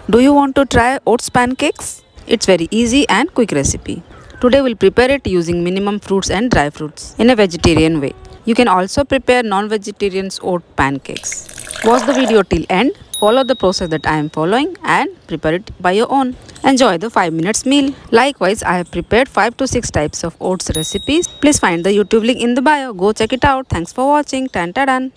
Do you want to try oats pancakes? It's very easy and quick recipe. Today we'll prepare it using minimum fruits and dry fruits in a vegetarian way. You can also prepare non-vegetarian's oat pancakes. Watch the video till end, follow the process that I am following and prepare it by your own. Enjoy the 5 minutes meal. Likewise, I have prepared 5 to 6 types of oats recipes. Please find the YouTube link in the bio. Go check it out. Thanks for watching. Tan ta dan.